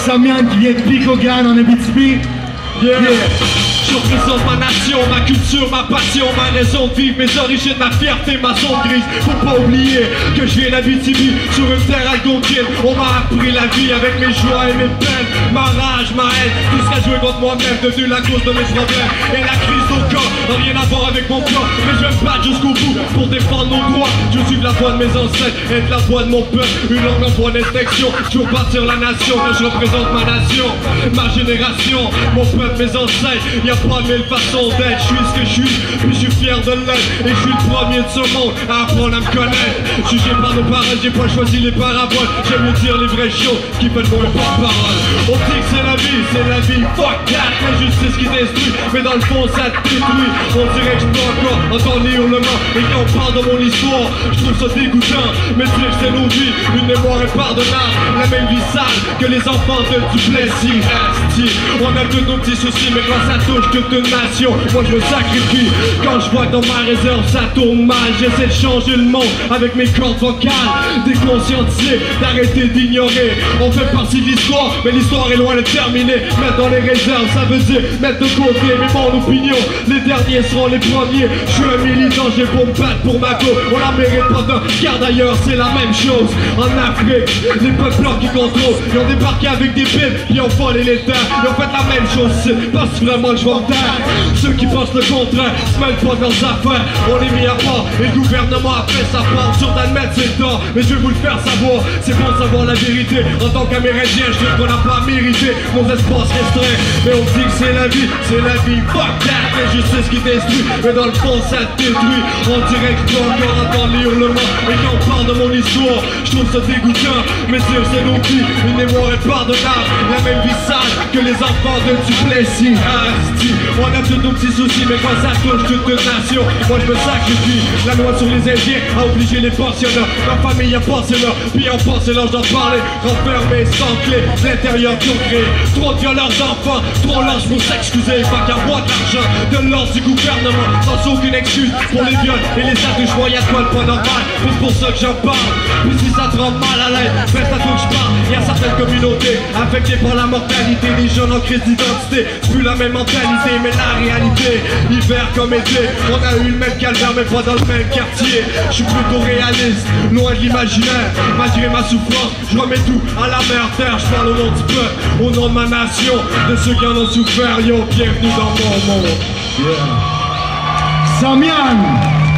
Samian qui vient de Picogan en Abitibi. Yeah. Je représente ma nation, ma culture, ma passion, ma raison de vivre, mes origines, ma fierté, ma zone grise. Faut pas oublier que je viens d'Abitibi, sur une terre algonquine. On m'a appris la vie avec mes joies et mes peines, ma rage, ma haine, tout ce qui a joué contre moi-même, devenu la cause de mes problèmes. Et la crise d'aucun n'a rien à voir avec mon corps, mais je vais me battre jusqu'au bout pour défendre nos droits. Je suis la voix de mes ancêtres, être la voix de mon peuple, une langue en voie d'extinction. Je veux bâtir la nation, que je représente ma nation, ma génération, mon peuple, mes ancêtres. Y'a pas mille façons d'être, je suis ce que je suis, puis je suis fier de l'être. Et je suis le premier de ce monde à apprendre à me connaître. Jugé par nos paroles, j'ai pas choisi les paraboles. J'aime mieux dire les vraies choses qui veulent mon porte-parole. On dit que c'est la vie, fuck that. L'injustice qui détruit, mais dans le fond ça te détruit. On dirait que je peux encore entendre les hurlements. Et quand on parle de mon histoire, je trouve ça dégoûtant. Mais dire que c'est nos vies, une mémoire impardonnable. La même vie sale que les enfants de Duplessis. On a tous nos petits soucis, mais quand ça touche toute une nation, moi je me sacrifie. Quand je vois que dans ma réserve ça tourne mal, j'essaie de changer le monde avec mes cordes vocales. Déconscientisé, d'arrêter d'ignorer. On fait partie de l'histoire, mais l'histoire est loin de terminer. Mettre dans les réserves, ça veut dire mettre de côté. Mais mon opinion, les derniers seront les premiers. Je suis un militant, j'ai beau me battre pour ma cause. On la mérite pas d'un, car d'ailleurs c'est la même chose. En Afrique, les peuples blancs qui contrôlent, ils ont débarqué avec des piles, ils ont volé les terres. Ils ont fait la même chose, parce vraiment que je vais me taire. Ceux qui pensent le contraire, se mêlent pas de leurs affaires. On est mis à part, et le gouvernement a fait sa part. Sûr d'admettre c'est tort, mais je vais vous le faire savoir. C'est bon de savoir la vérité. En tant qu'Amérindien, je dis qu'on n'a pas mérité nos espaces restreints. Mais on dit que c'est la vie, fuck that. L'injustice qui détruit, mais dans le fond ça te détruit. On dirait que je peux encore entendre les hurlements. Et quand on parle de mon histoire, je trouve ça dégoûtant. Mais dire c'est nos vies, une mémoire impardonnable. La même vie sale que les enfants de Duplessis. On a tous nos petits soucis, mais quand ça touche toute une nation, moi je me sacrifie. La loi sur les Indiens a obligé les pensionnats. Ma famille a pensé là, puis en pensé là, je dois parler. Renfermé sans clé, l'intérieur tout créé. Trop de violeurs d'enfants, trop large pour s'excuser. Pas qu'à boire de l'argent de l'ordre du gouvernement, sans aucune excuse pour les viols et les attouchements. Y'a de quoi le pas normal, c'est pour ça que j'en parle. Puis si ça te rend mal à l'aise, reste à toi que je parle. Y'a certaines communautés affectées par la mortalité. Les jeunes en crise d'identité, c'est plus la même mentalité, mais la réalité, hiver comme été, on a eu le même calvaire mais pas dans le même quartier. Je suis plutôt réaliste, loin de l'imaginaire. Malgré ma souffrance, je remets tout à la mère terre. Je parle au nom du peuple, au nom de ma nation, de ceux qui en ont souffert. Yo, bienvenue dans mon monde. Samian.